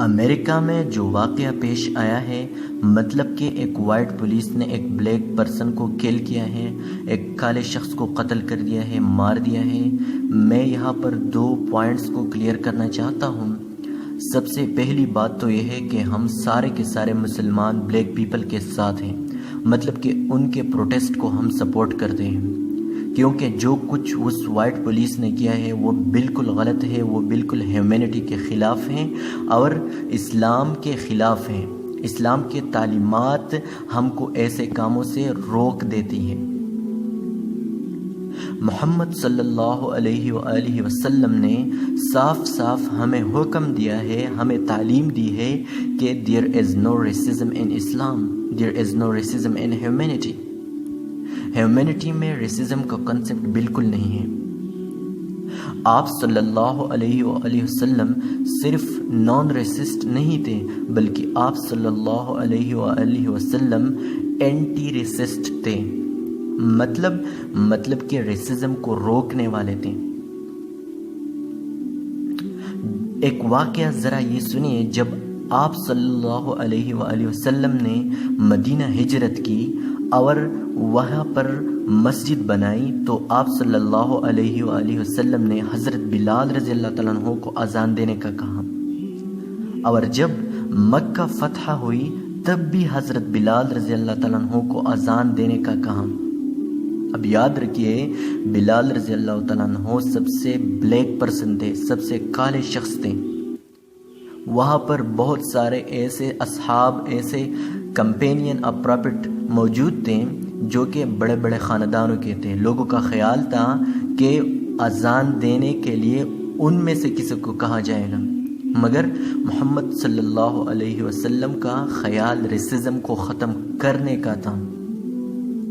امریکہ میں جو واقعہ پیش آیا ہے، مطلب کہ ایک وائٹ پولیس نے ایک بلیک پرسن کو کل کیا ہے، ایک کالے شخص کو قتل کر دیا ہے، مار دیا ہے۔ میں یہاں پر 2 پوائنٹس کو کلیئر کرنا چاہتا ہوں۔ سب سے پہلی بات تو یہ ہے کہ ہم سارے کے سارے مسلمان بلیک پیپل کے ساتھ ہیں، مطلب کہ ان کے پروٹیسٹ کو ہم سپورٹ کرتے ہیں، کیونکہ جو کچھ اس وائٹ پولیس نے کیا ہے وہ بالکل غلط ہے، وہ بالکل ہیومینٹی کے خلاف ہیں اور اسلام کے خلاف ہیں۔ اسلام کے تعلیمات ہم کو ایسے کاموں سے روک دیتی ہیں۔ محمد صلی اللہ علیہ وآلہ وسلم نے صاف صاف ہمیں حکم دیا ہے، ہمیں تعلیم دی ہے کہ there is no racism in Islam, there is no racism in humanity۔ Humanity میں ریسزم کا کنسپٹ بالکل نہیں ہے۔ آپ صلی اللہ علیہ وآلہ وسلم صرف نان ریسسٹ نہیں تھے، بلکہ آپ صلی اللہ علیہ وآلہ وسلم اینٹی ریسسٹ تھے، مطلب کہ ریسزم کو روکنے والے تھے۔ ایک واقعہ ذرا یہ سنیے، جب آپ صلی اللہ علیہ وآلہ وسلم نے مدینہ ہجرت کی اور وہاں پر مسجد بنائی تو آپ صلی اللہ علیہ وآلہ وسلم نے حضرت بلال رضی اللہ تعالیٰ عنہ کو اذان دینے کا کہا، اور جب مکہ فتح ہوئی تب بھی حضرت بلال رضی اللہ تعالیٰ عنہ کو اذان دینے کا کہا۔ اب یاد رکھیے، بلال رضی اللہ تعالیٰ عنہ سب سے بلیک پرسن تھے، سب سے کالے شخص تھے۔ وہاں پر بہت سارے ایسے اصحاب، ایسے کمپینین اور پراپٹ موجود تھے جو کہ بڑے بڑے خاندانوں کے تھے۔ لوگوں کا خیال تھا کہ اذان دینے کے لیے ان میں سے کسی کو کہا جائے گا، مگر محمد صلی اللہ علیہ وسلم کا خیال ریسزم کو ختم کرنے کا تھا۔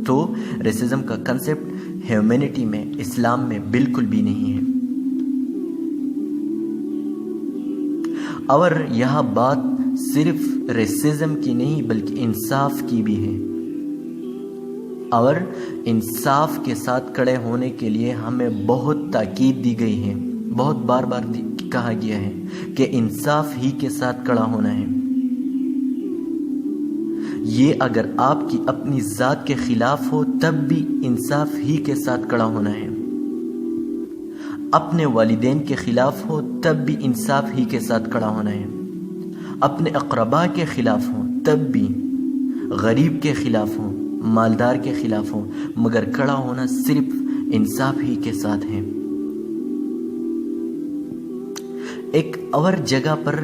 تو ریسزم کا کنسپٹ ہیومینٹی میں، اسلام میں بالکل بھی نہیں ہے۔ اور یہاں بات صرف ریسزم کی نہیں بلکہ انصاف کی بھی ہے، اور انصاف کے ساتھ کھڑے ہونے کے لیے ہمیں بہت تاکید دی گئی ہے، بہت بار بار کہا گیا ہے کہ انصاف ہی کے ساتھ کھڑا ہونا ہے۔ یہ اگر آپ کی اپنی ذات کے خلاف ہو تب بھی انصاف ہی کے ساتھ کھڑا ہونا ہے، اپنے والدین کے خلاف ہو تب بھی انصاف ہی کے ساتھ کھڑا ہونا ہے، اپنے اقربا کے خلاف ہو تب بھی، غریب کے خلاف ہو، مالدار کے خلاف ہو، مگر کھڑا ہونا صرف انصاف ہی کے ساتھ ہے۔ ایک اور جگہ پر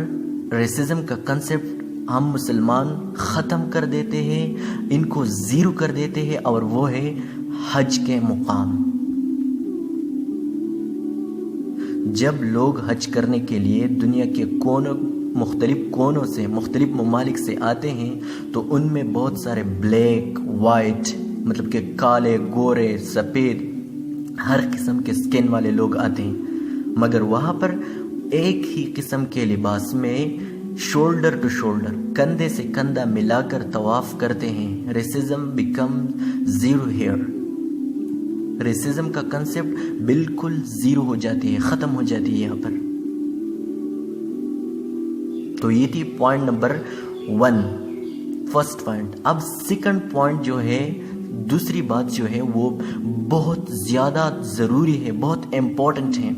ریسزم کا کنسپٹ ہم مسلمان ختم کر دیتے ہیں، ان کو زیرو کر دیتے ہیں، اور وہ ہے حج کے مقام۔ جب لوگ حج کرنے کے لیے دنیا کے مختلف کونوں سے، مختلف ممالک سے آتے ہیں تو ان میں بہت سارے بلیک، وائٹ، مطلب کہ کالے، گورے، سفید، ہر قسم کے سکن والے لوگ آتے ہیں، مگر وہاں پر ایک ہی قسم کے لباس میں شولڈر ٹو شولڈر، کندھے سے کندھا ملا کر طواف کرتے ہیں۔ Racism become zero here. Racism کا کنسپٹ بالکل زیرو ہو جاتی ہے، ختم ہو جاتی ہے یہاں پر۔ تو یہ تھی پوائنٹ نمبر 1، فرسٹ پوائنٹ۔ اب سیکنڈ پوائنٹ جو ہے، دوسری بات جو ہے وہ بہت زیادہ ضروری ہے، بہت امپورٹنٹ ہے،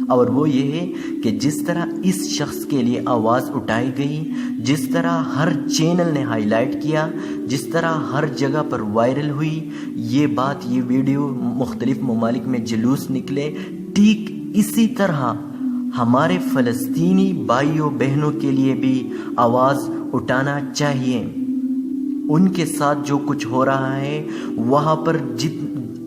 اور وہ یہ ہے کہ جس طرح اس شخص کے لیے آواز اٹھائی گئی، جس طرح ہر چینل نے ہائی لائٹ کیا، جس طرح ہر جگہ پر وائرل ہوئی یہ بات، یہ ویڈیو، مختلف ممالک میں جلوس نکلے، ٹھیک اسی طرح ہمارے فلسطینی بھائیوں بہنوں کے لیے بھی آواز اٹھانا چاہیے۔ ان کے ساتھ جو کچھ ہو رہا ہے وہاں پر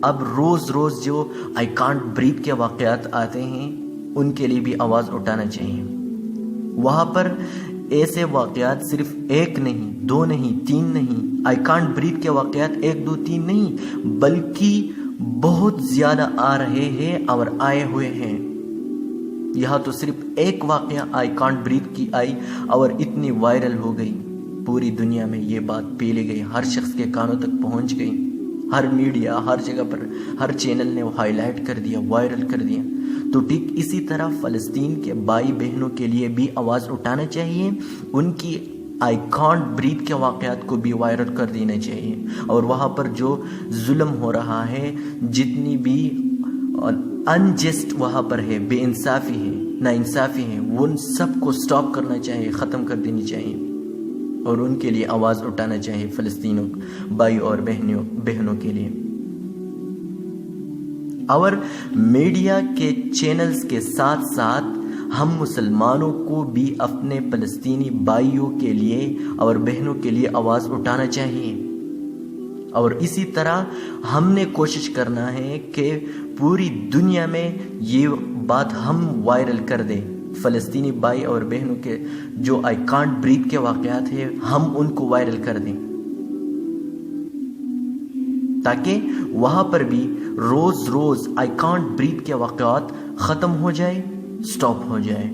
اب روز روز جو آئی کانٹ بریتھ کے واقعات آتے ہیں ان کے لیے بھی آواز اٹھانا چاہیے۔ وہاں پر ایسے واقعات صرف 1 نہیں، 2 نہیں، 3 نہیں، آئی کانٹ بریتھ کے واقعات 1 2 3 نہیں بلکہ بہت زیادہ آ رہے ہیں اور آئے ہوئے ہیں۔ یہاں تو صرف ایک واقعہ آئی کانٹ بریتھ کی آئی اور اتنی وائرل ہو گئی، پوری دنیا میں یہ بات پھیلی گئی، ہر شخص کے کانوں تک پہنچ گئی، ہر میڈیا، ہر جگہ پر، ہر چینل نے وہ ہائی لائٹ کر دیا، وائرل کر دیا۔ تو ٹھیک اسی طرح فلسطین کے بھائی بہنوں کے لیے بھی آواز اٹھانا چاہیے، ان کی آئی کانٹ بریتھ کے واقعات کو بھی وائرل کر دینا چاہیے، اور وہاں پر جو ظلم ہو رہا ہے، جتنی بھی انجسٹ وہاں پر ہے، بے انصافی ہے، ناانصافی ہے، ان سب کو سٹاپ کرنا چاہیے، ختم کر دینی چاہیے، اور ان کے لیے آواز اٹھانا چاہیے فلسطینوں بھائی اور بہنوں کے لیے۔ اور میڈیا کے چینلز کے ساتھ ساتھ ہم مسلمانوں کو بھی اپنے فلسطینی بھائیوں کے لیے اور بہنوں کے لیے آواز اٹھانا چاہیے، اور اسی طرح ہم نے کوشش کرنا ہے کہ پوری دنیا میں یہ بات ہم وائرل کر دیں، فلسطینی بھائی اور بہنوں کے جو آئی کانٹ بریتھ کے واقعات ہیں ہم ان کو وائرل کر دیں، تاکہ وہاں پر بھی روز روز آئی کانٹ بریتھ کے واقعات ختم ہو جائے، سٹاپ ہو جائے۔